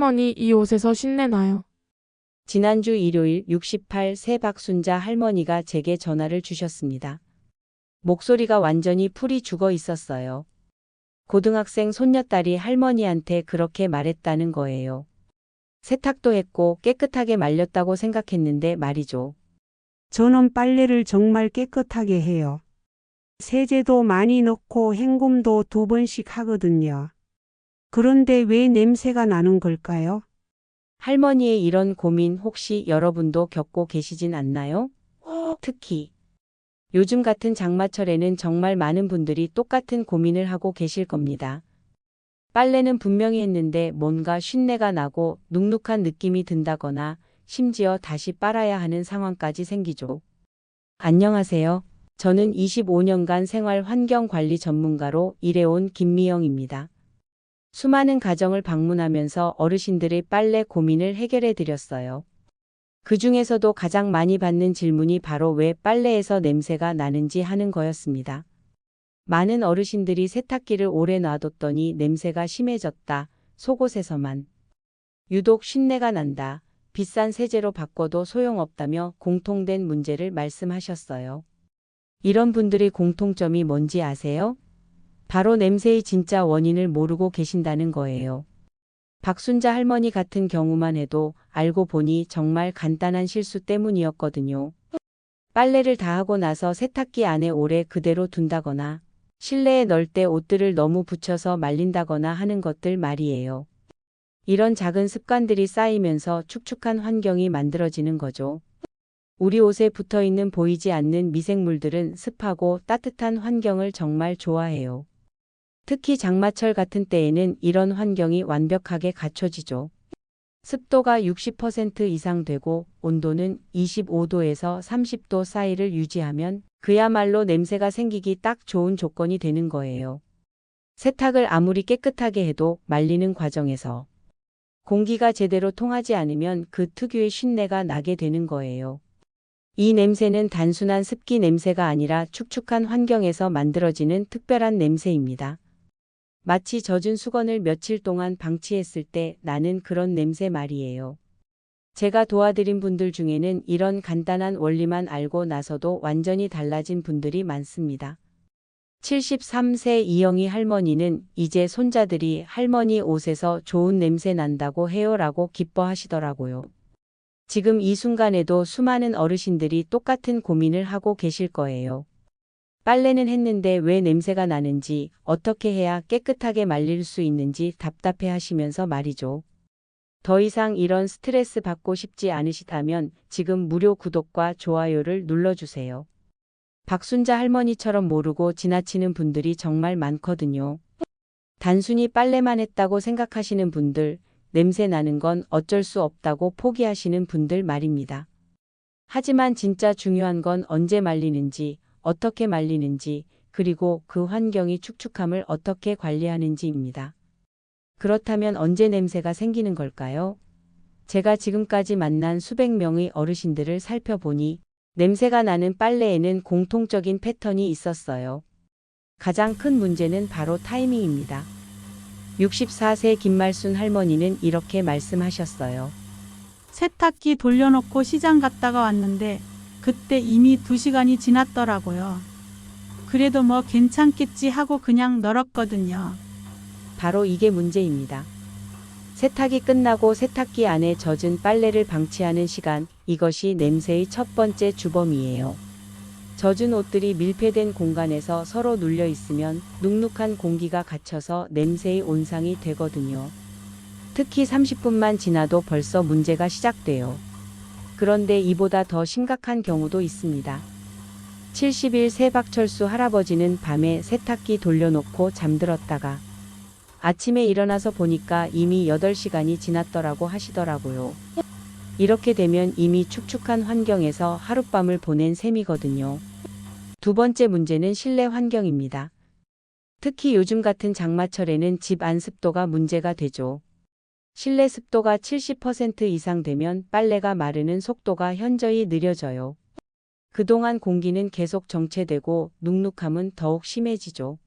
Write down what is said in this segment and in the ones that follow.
할머니, 이 옷에서 신내 나요. 지난주 일요일 68세 박순자 할머니가 제게 전화를 주셨습니다. 목소리가 완전히 풀이 죽어 있었어요. 고등학생 손녀딸이 할머니한테 그렇게 말했다는 거예요. 세탁도 했고 깨끗하게 말렸다고 생각했는데 말이죠. 저는 빨래를 정말 깨끗하게 해요. 세제도 많이 넣고 헹굼도 2번씩 하거든요. 그런데 왜 냄새가 나는 걸까요? 할머니의 이런 고민 혹시 여러분도 겪고 계시진 않나요? 특히 요즘 같은 장마철에는 정말 많은 분들이 똑같은 고민을 하고 계실 겁니다. 빨래는 분명히 했는데 뭔가 쉰내가 나고 눅눅한 느낌이 든다거나 심지어 다시 빨아야 하는 상황까지 생기죠. 안녕하세요. 저는 25년간 생활 환경 관리 전문가로 일해온 김미영입니다. 수많은 가정을 방문하면서 어르신들의 빨래 고민을 해결해 드렸어요. 그 중에서도 가장 많이 받는 질문이 바로 왜 빨래에서 냄새가 나는지 하는 거였습니다. 많은 어르신들이 세탁기를 오래 놔뒀더니 냄새가 심해졌다. 속옷에서만. 유독 쉰내가 난다. 비싼 세제로 바꿔도 소용없다며 공통된 문제를 말씀하셨어요. 이런 분들의 공통점이 뭔지 아세요? 바로 냄새의 진짜 원인을 모르고 계신다는 거예요. 박순자 할머니 같은 경우만 해도 알고 보니 정말 간단한 실수 때문이었거든요. 빨래를 다 하고 나서 세탁기 안에 오래 그대로 둔다거나 실내에 넣을 때 옷들을 너무 붙여서 말린다거나 하는 것들 말이에요. 이런 작은 습관들이 쌓이면서 축축한 환경이 만들어지는 거죠. 우리 옷에 붙어있는 보이지 않는 미생물들은 습하고 따뜻한 환경을 정말 좋아해요. 특히 장마철 같은 때에는 이런 환경이 완벽하게 갖춰지죠. 습도가 60% 이상 되고 온도는 25도에서 30도 사이를 유지하면 그야말로 냄새가 생기기 딱 좋은 조건이 되는 거예요. 세탁을 아무리 깨끗하게 해도 말리는 과정에서 공기가 제대로 통하지 않으면 그 특유의 쉰내가 나게 되는 거예요. 이 냄새는 단순한 습기 냄새가 아니라 축축한 환경에서 만들어지는 특별한 냄새입니다. 마치 젖은 수건을 며칠 동안 방치했을 때 나는 그런 냄새 말이에요. 제가 도와드린 분들 중에는 이런 간단한 원리만 알고 나서도 완전히 달라진 분들이 많습니다. 73세 이영희 할머니는 이제 손자들이 할머니 옷에서 좋은 냄새 난다고 해요라고 기뻐하시더라고요. 지금 이 순간에도 수많은 어르신들이 똑같은 고민을 하고 계실 거예요. 빨래는 했는데 왜 냄새가 나는지, 어떻게 해야 깨끗하게 말릴 수 있는지 답답해 하시면서 말이죠. 더 이상 이런 스트레스 받고 싶지 않으시다면 지금 무료 구독과 좋아요를 눌러주세요. 박순자 할머니처럼 모르고 지나치는 분들이 정말 많거든요. 단순히 빨래만 했다고 생각하시는 분들, 냄새 나는 건 어쩔 수 없다고 포기하시는 분들 말입니다. 하지만 진짜 중요한 건 언제 말리는지, 어떻게 말리는지, 그리고 그 환경이 축축함을 어떻게 관리하는지입니다. 그렇다면 언제 냄새가 생기는 걸까요? 제가 지금까지 만난 수백 명의 어르신들을 살펴보니 냄새가 나는 빨래에는 공통적인 패턴이 있었어요. 가장 큰 문제는 바로 타이밍입니다. 64세 김말순 할머니는 이렇게 말씀하셨어요. 세탁기 돌려놓고 시장 갔다가 왔는데 그때 이미 2시간이 지났더라고요. 그래도 뭐 괜찮겠지 하고 그냥 널었거든요. 바로 이게 문제입니다. 세탁이 끝나고 세탁기 안에 젖은 빨래를 방치하는 시간, 이것이 냄새의 첫 번째 주범이에요. 젖은 옷들이 밀폐된 공간에서 서로 눌려 있으면 눅눅한 공기가 갇혀서 냄새의 온상이 되거든요. 특히 30분만 지나도 벌써 문제가 시작돼요. 그런데 이보다 더 심각한 경우도 있습니다. 71세 박철수 할아버지는 밤에 세탁기 돌려놓고 잠들었다가 아침에 일어나서 보니까 이미 8시간이 지났더라고 하시더라고요. 이렇게 되면 이미 축축한 환경에서 하룻밤을 보낸 셈이거든요. 두 번째 문제는 실내 환경입니다. 특히 요즘 같은 장마철에는 집 안 습도가 문제가 되죠. 실내 습도가 70% 이상 되면 빨래가 마르는 속도가 현저히 느려져요. 그동안 공기는 계속 정체되고 눅눅함은 더욱 심해지죠.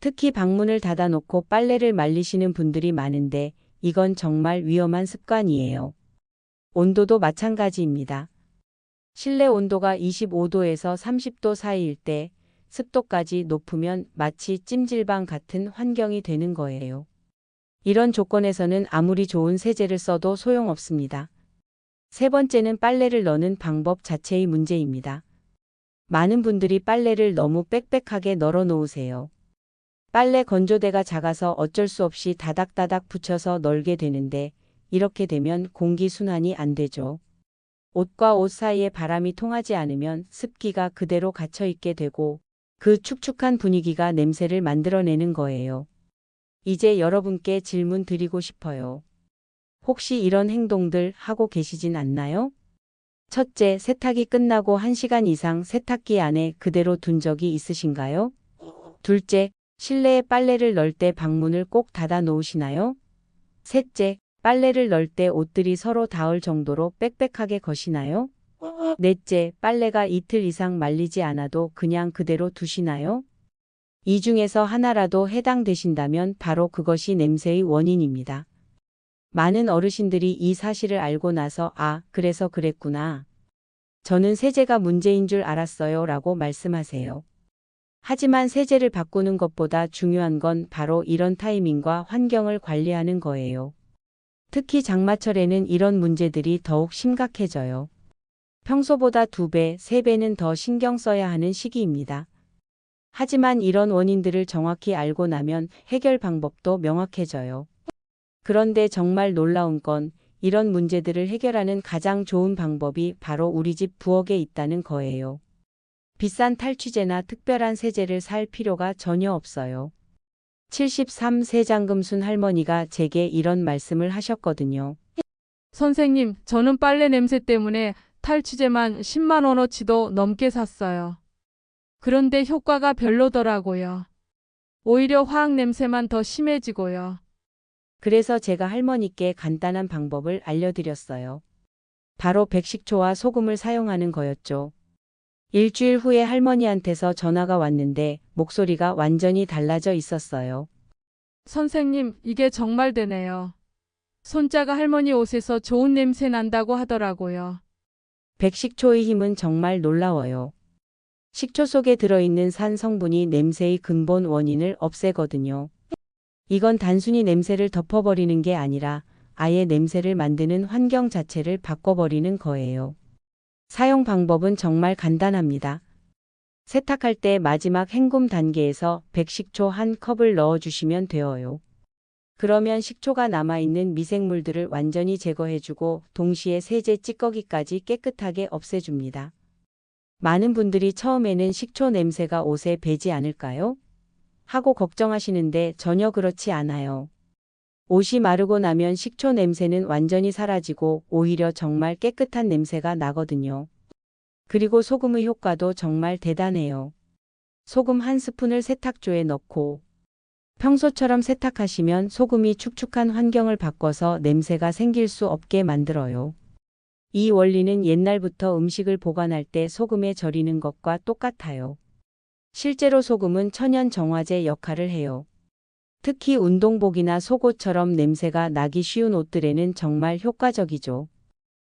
특히 방문을 닫아놓고 빨래를 말리시는 분들이 많은데 이건 정말 위험한 습관이에요. 온도도 마찬가지입니다. 실내 온도가 25도에서 30도 사이일 때 습도까지 높으면 마치 찜질방 같은 환경이 되는 거예요. 이런 조건에서는 아무리 좋은 세제를 써도 소용없습니다. 세 번째는 빨래를 넣는 방법 자체의 문제입니다. 많은 분들이 빨래를 너무 빽빽하게 널어 놓으세요. 빨래 건조대가 작아서 어쩔 수 없이 다닥다닥 붙여서 널게 되는데 이렇게 되면 공기 순환이 안 되죠. 옷과 옷 사이에 바람이 통하지 않으면 습기가 그대로 갇혀 있게 되고 그 축축한 분위기가 냄새를 만들어내는 거예요. 이제 여러분께 질문 드리고 싶어요. 혹시 이런 행동들 하고 계시진 않나요? 첫째, 세탁이 끝나고 1시간 이상 세탁기 안에 그대로 둔 적이 있으신가요? 둘째, 실내에 빨래를 넣을 때 방문을 꼭 닫아 놓으시나요? 셋째, 빨래를 넣을 때 옷들이 서로 닿을 정도로 빽빽하게 거시나요? 넷째, 빨래가 이틀 이상 말리지 않아도 그냥 그대로 두시나요? 이 중에서 하나라도 해당되신다면 바로 그것이 냄새의 원인입니다. 많은 어르신들이 이 사실을 알고 나서 그래서 그랬구나. 저는 세제가 문제인 줄 알았어요 라고 말씀하세요. 하지만 세제를 바꾸는 것보다 중요한 건 바로 이런 타이밍과 환경을 관리하는 거예요. 특히 장마철에는 이런 문제들이 더욱 심각해져요. 평소보다 2배, 3배는 더 신경 써야 하는 시기입니다. 하지만 이런 원인들을 정확히 알고 나면 해결 방법도 명확해져요. 그런데 정말 놀라운 건 이런 문제들을 해결하는 가장 좋은 방법이 바로 우리 집 부엌에 있다는 거예요. 비싼 탈취제나 특별한 세제를 살 필요가 전혀 없어요. 73세 장금순 할머니가 제게 이런 말씀을 하셨거든요. 선생님, 저는 빨래 냄새 때문에 탈취제만 10만 원어치도 넘게 샀어요. 그런데 효과가 별로더라고요. 오히려 화학 냄새만 더 심해지고요. 그래서 제가 할머니께 간단한 방법을 알려드렸어요. 바로 백식초와 소금을 사용하는 거였죠. 일주일 후에 할머니한테서 전화가 왔는데 목소리가 완전히 달라져 있었어요. 선생님, 이게 정말 되네요. 손자가 할머니 옷에서 좋은 냄새 난다고 하더라고요. 백식초의 힘은 정말 놀라워요. 식초 속에 들어있는 산 성분이 냄새의 근본 원인을 없애거든요. 이건 단순히 냄새를 덮어버리는 게 아니라 아예 냄새를 만드는 환경 자체를 바꿔버리는 거예요. 사용 방법은 정말 간단합니다. 세탁할 때 마지막 헹굼 단계에서 백식초 1컵을 넣어주시면 돼요. 그러면 식초가 남아있는 미생물들을 완전히 제거해주고 동시에 세제 찌꺼기까지 깨끗하게 없애줍니다. 많은 분들이 처음에는 식초 냄새가 옷에 배지 않을까요? 하고 걱정하시는데 전혀 그렇지 않아요. 옷이 마르고 나면 식초 냄새는 완전히 사라지고 오히려 정말 깨끗한 냄새가 나거든요. 그리고 소금의 효과도 정말 대단해요. 소금 1스푼을 세탁조에 넣고 평소처럼 세탁하시면 소금이 축축한 환경을 바꿔서 냄새가 생길 수 없게 만들어요. 이 원리는 옛날부터 음식을 보관할 때 소금에 절이는 것과 똑같아요. 실제로 소금은 천연 정화제 역할을 해요. 특히 운동복이나 속옷처럼 냄새가 나기 쉬운 옷들에는 정말 효과적이죠.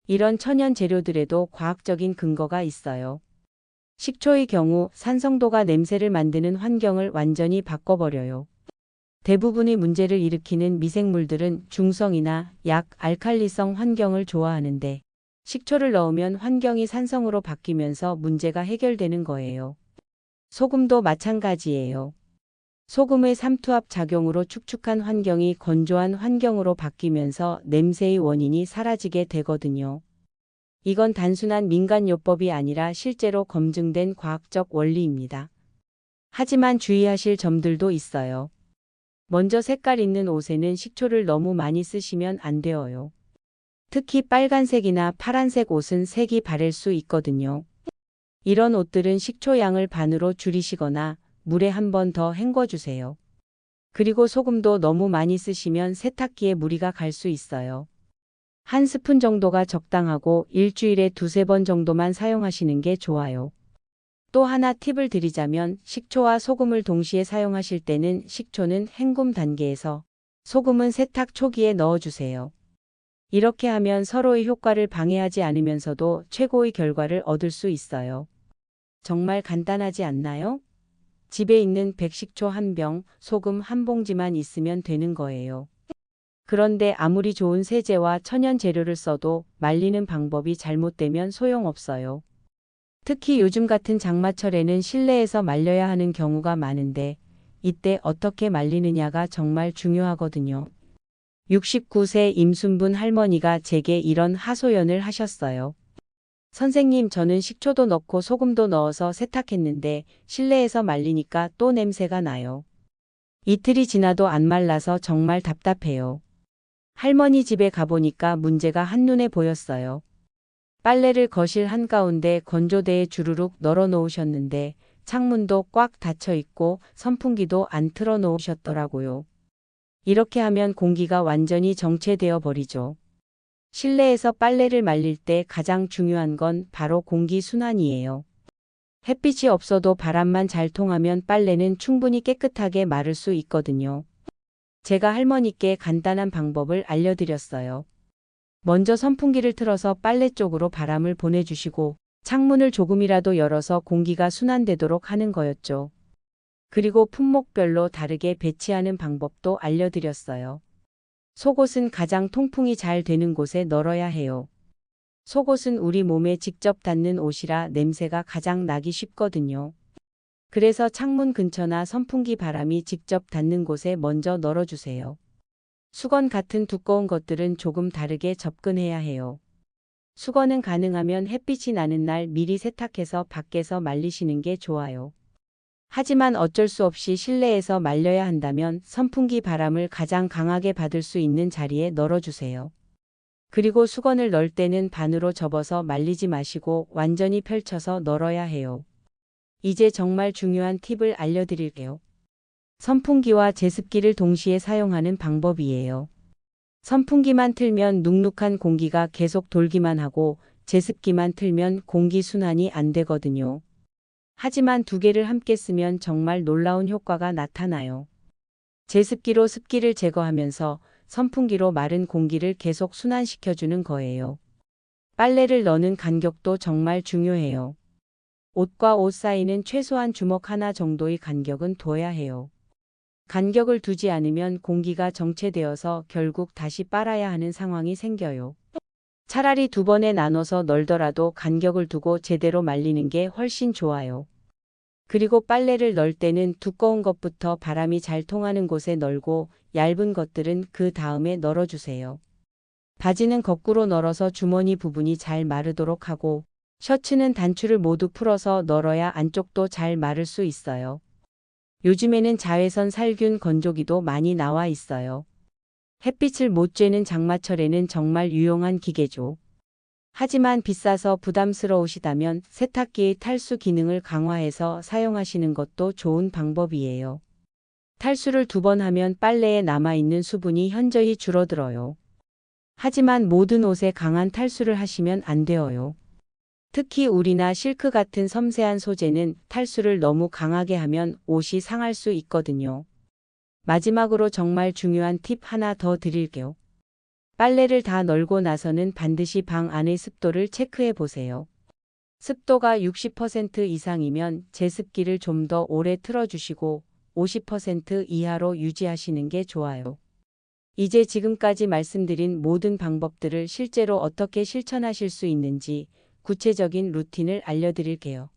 이런 천연 재료들에도 과학적인 근거가 있어요. 식초의 경우 산성도가 냄새를 만드는 환경을 완전히 바꿔버려요. 대부분의 문제를 일으키는 미생물들은 중성이나 약, 알칼리성 환경을 좋아하는데 식초를 넣으면 환경이 산성으로 바뀌면서 문제가 해결되는 거예요. 소금도 마찬가지예요. 소금의 삼투압 작용으로 축축한 환경이 건조한 환경으로 바뀌면서 냄새의 원인이 사라지게 되거든요. 이건 단순한 민간요법이 아니라 실제로 검증된 과학적 원리입니다. 하지만 주의하실 점들도 있어요. 먼저 색깔 있는 옷에는 식초를 너무 많이 쓰시면 안 돼요. 특히 빨간색이나 파란색 옷은 색이 바랠 수 있거든요. 이런 옷들은 식초 양을 반으로 줄이시거나 물에 한 번 더 헹궈주세요. 그리고 소금도 너무 많이 쓰시면 세탁기에 무리가 갈 수 있어요. 1스푼 정도가 적당하고 일주일에 2~3번 정도만 사용하시는 게 좋아요. 또 하나 팁을 드리자면 식초와 소금을 동시에 사용하실 때는 식초는 헹굼 단계에서 소금은 세탁 초기에 넣어주세요. 이렇게 하면 서로의 효과를 방해하지 않으면서도 최고의 결과를 얻을 수 있어요. 정말 간단하지 않나요? 집에 있는 백식초 1병, 소금 1봉지만 있으면 되는 거예요. 그런데 아무리 좋은 세제와 천연 재료를 써도 말리는 방법이 잘못되면 소용없어요. 특히 요즘 같은 장마철에는 실내에서 말려야 하는 경우가 많은데 이때 어떻게 말리느냐가 정말 중요하거든요. 69세 임순분 할머니가 제게 이런 하소연을 하셨어요. 선생님, 저는 식초도 넣고 소금도 넣어서 세탁했는데 실내에서 말리니까 또 냄새가 나요. 이틀이 지나도 안 말라서 정말 답답해요. 할머니 집에 가보니까 문제가 한눈에 보였어요. 빨래를 거실 한가운데 건조대에 주르륵 널어 놓으셨는데 창문도 꽉 닫혀 있고 선풍기도 안 틀어 놓으셨더라고요. 이렇게 하면 공기가 완전히 정체되어 버리죠. 실내에서 빨래를 말릴 때 가장 중요한 건 바로 공기 순환이에요. 햇빛이 없어도 바람만 잘 통하면 빨래는 충분히 깨끗하게 마를 수 있거든요. 제가 할머니께 간단한 방법을 알려드렸어요. 먼저 선풍기를 틀어서 빨래 쪽으로 바람을 보내주시고 창문을 조금이라도 열어서 공기가 순환되도록 하는 거였죠. 그리고 품목별로 다르게 배치하는 방법도 알려드렸어요. 속옷은 가장 통풍이 잘 되는 곳에 널어야 해요. 속옷은 우리 몸에 직접 닿는 옷이라 냄새가 가장 나기 쉽거든요. 그래서 창문 근처나 선풍기 바람이 직접 닿는 곳에 먼저 널어주세요. 수건 같은 두꺼운 것들은 조금 다르게 접근해야 해요. 수건은 가능하면 햇빛이 나는 날 미리 세탁해서 밖에서 말리시는 게 좋아요. 하지만 어쩔 수 없이 실내에서 말려야 한다면 선풍기 바람을 가장 강하게 받을 수 있는 자리에 널어주세요. 그리고 수건을 넣을 때는 반으로 접어서 말리지 마시고 완전히 펼쳐서 널어야 해요. 이제 정말 중요한 팁을 알려드릴게요. 선풍기와 제습기를 동시에 사용하는 방법이에요. 선풍기만 틀면 눅눅한 공기가 계속 돌기만 하고 제습기만 틀면 공기 순환이 안 되거든요. 하지만 두 개를 함께 쓰면 정말 놀라운 효과가 나타나요. 제습기로 습기를 제거하면서 선풍기로 마른 공기를 계속 순환시켜주는 거예요. 빨래를 넣는 간격도 정말 중요해요. 옷과 옷 사이는 최소한 주먹 하나 정도의 간격은 둬야 해요. 간격을 두지 않으면 공기가 정체되어서 결국 다시 빨아야 하는 상황이 생겨요. 차라리 2번에 나눠서 널더라도 간격을 두고 제대로 말리는 게 훨씬 좋아요. 그리고 빨래를 널 때는 두꺼운 것부터 바람이 잘 통하는 곳에 널고 얇은 것들은 그 다음에 널어주세요. 바지는 거꾸로 널어서 주머니 부분이 잘 마르도록 하고 셔츠는 단추를 모두 풀어서 널어야 안쪽도 잘 마를 수 있어요. 요즘에는 자외선 살균 건조기도 많이 나와 있어요. 햇빛을 못 쬐는 장마철에는 정말 유용한 기계죠. 하지만 비싸서 부담스러우시다면 세탁기의 탈수 기능을 강화해서 사용하시는 것도 좋은 방법이에요. 탈수를 2번 하면 빨래에 남아있는 수분이 현저히 줄어들어요. 하지만 모든 옷에 강한 탈수를 하시면 안 돼요. 특히 울이나 실크 같은 섬세한 소재는 탈수를 너무 강하게 하면 옷이 상할 수 있거든요. 마지막으로 정말 중요한 팁 하나 더 드릴게요. 빨래를 다 널고 나서는 반드시 방 안의 습도를 체크해 보세요. 습도가 60% 이상이면 제습기를 좀 더 오래 틀어주시고 50% 이하로 유지하시는 게 좋아요. 이제 지금까지 말씀드린 모든 방법들을 실제로 어떻게 실천하실 수 있는지 구체적인 루틴을 알려드릴게요.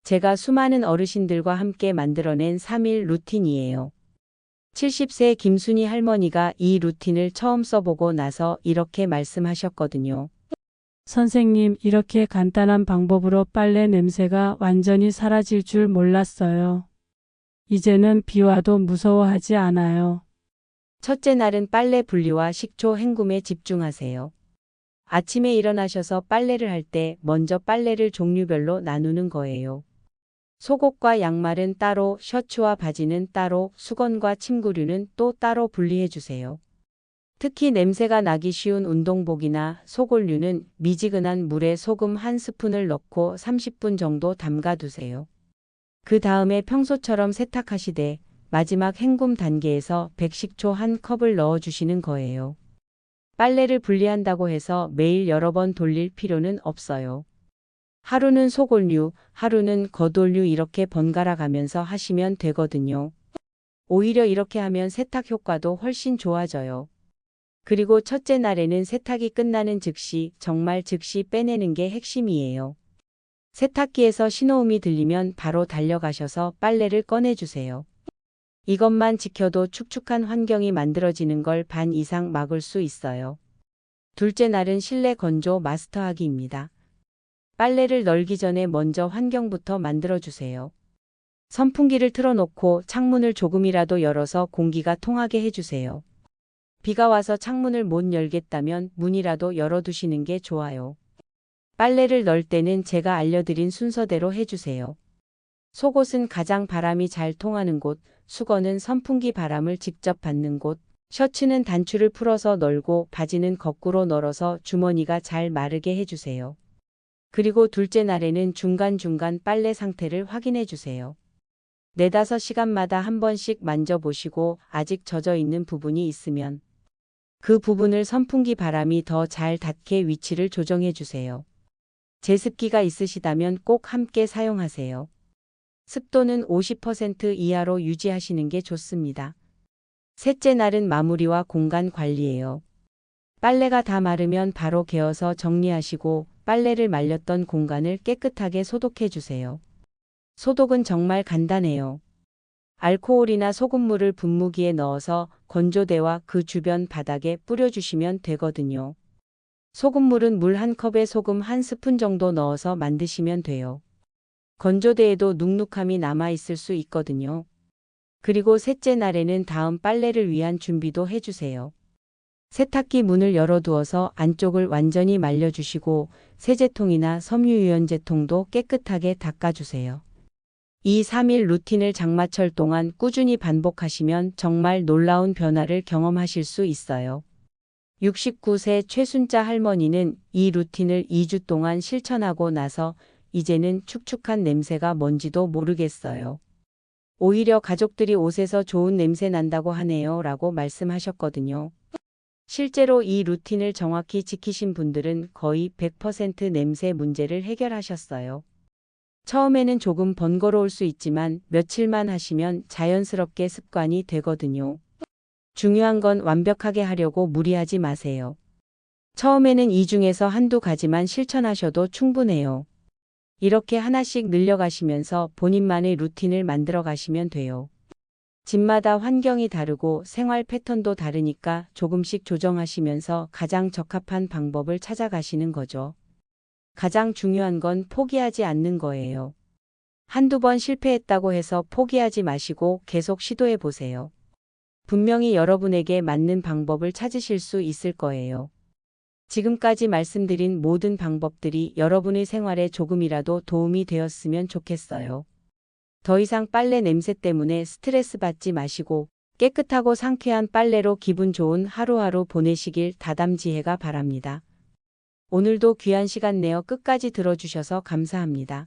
제가 수많은 어르신들과 함께 만들어낸 3일 루틴이에요. 70세 김순희 할머니가 이 루틴을 처음 써보고 나서 이렇게 말씀하셨거든요. 선생님, 이렇게 간단한 방법으로 빨래 냄새가 완전히 사라질 줄 몰랐어요. 이제는 비 와도 무서워하지 않아요. 첫째 날은 빨래 분리와 식초 헹굼에 집중하세요. 아침에 일어나셔서 빨래를 할 때 먼저 빨래를 종류별로 나누는 거예요. 속옷과 양말은 따로, 셔츠와 바지는 따로, 수건과 침구류는 또 따로 분리해 주세요. 특히 냄새가 나기 쉬운 운동복이나 속옷류는 미지근한 물에 소금 1스푼을 넣고 30분 정도 담가 두세요. 그 다음에 평소처럼 세탁하시되 마지막 헹굼 단계에서 백식초 한 컵을 넣어주시는 거예요. 빨래를 분리한다고 해서 매일 여러 번 돌릴 필요는 없어요. 하루는 속올류, 하루는 겉올류 이렇게 번갈아 가면서 하시면 되거든요. 오히려 이렇게 하면 세탁 효과도 훨씬 좋아져요. 그리고 첫째 날에는 세탁이 끝나는 즉시, 정말 즉시 빼내는 게 핵심이에요. 세탁기에서 신호음이 들리면 바로 달려가셔서 빨래를 꺼내주세요. 이것만 지켜도 축축한 환경이 만들어지는 걸 반 이상 막을 수 있어요. 둘째 날은 실내 건조 마스터하기입니다. 빨래를 널기 전에 먼저 환경부터 만들어주세요. 선풍기를 틀어놓고 창문을 조금이라도 열어서 공기가 통하게 해주세요. 비가 와서 창문을 못 열겠다면 문이라도 열어두시는 게 좋아요. 빨래를 널 때는 제가 알려드린 순서대로 해주세요. 속옷은 가장 바람이 잘 통하는 곳, 수건은 선풍기 바람을 직접 받는 곳, 셔츠는 단추를 풀어서 널고 바지는 거꾸로 널어서 주머니가 잘 마르게 해주세요. 그리고 둘째 날에는 중간중간 빨래 상태를 확인해 주세요. 4~5시간마다 한 번씩 만져보시고 아직 젖어 있는 부분이 있으면 그 부분을 선풍기 바람이 더 잘 닿게 위치를 조정해 주세요. 제습기가 있으시다면 꼭 함께 사용하세요. 습도는 50% 이하로 유지하시는 게 좋습니다. 셋째 날은 마무리와 공간 관리예요. 빨래가 다 마르면 바로 개어서 정리하시고 빨래를 말렸던 공간을 깨끗하게 소독해 주세요. 소독은 정말 간단해요. 알코올이나 소금물을 분무기에 넣어서 건조대와 그 주변 바닥에 뿌려주시면 되거든요. 소금물은 물 1컵에 소금 1스푼 정도 넣어서 만드시면 돼요. 건조대에도 눅눅함이 남아있을 수 있거든요. 그리고 셋째 날에는 다음 빨래를 위한 준비도 해주세요. 세탁기 문을 열어두어서 안쪽을 완전히 말려주시고 세제통이나 섬유유연제통도 깨끗하게 닦아주세요. 2~3일 루틴을 장마철 동안 꾸준히 반복하시면 정말 놀라운 변화를 경험하실 수 있어요. 69세 최순자 할머니는 이 루틴을 2주 동안 실천하고 나서 이제는 축축한 냄새가 뭔지도 모르겠어요. 오히려 가족들이 옷에서 좋은 냄새 난다고 하네요 라고 말씀하셨거든요. 실제로 이 루틴을 정확히 지키신 분들은 거의 100% 냄새 문제를 해결하셨어요. 처음에는 조금 번거로울 수 있지만 며칠만 하시면 자연스럽게 습관이 되거든요. 중요한 건 완벽하게 하려고 무리하지 마세요. 처음에는 이 중에서 한두 가지만 실천하셔도 충분해요. 이렇게 하나씩 늘려가시면서 본인만의 루틴을 만들어 가시면 돼요. 집마다 환경이 다르고 생활 패턴도 다르니까 조금씩 조정하시면서 가장 적합한 방법을 찾아가시는 거죠. 가장 중요한 건 포기하지 않는 거예요. 한두 번 실패했다고 해서 포기하지 마시고 계속 시도해 보세요. 분명히 여러분에게 맞는 방법을 찾으실 수 있을 거예요. 지금까지 말씀드린 모든 방법들이 여러분의 생활에 조금이라도 도움이 되었으면 좋겠어요. 더 이상 빨래 냄새 때문에 스트레스 받지 마시고 깨끗하고 상쾌한 빨래로 기분 좋은 하루하루 보내시길 다담지혜가 바랍니다. 오늘도 귀한 시간 내어 끝까지 들어주셔서 감사합니다.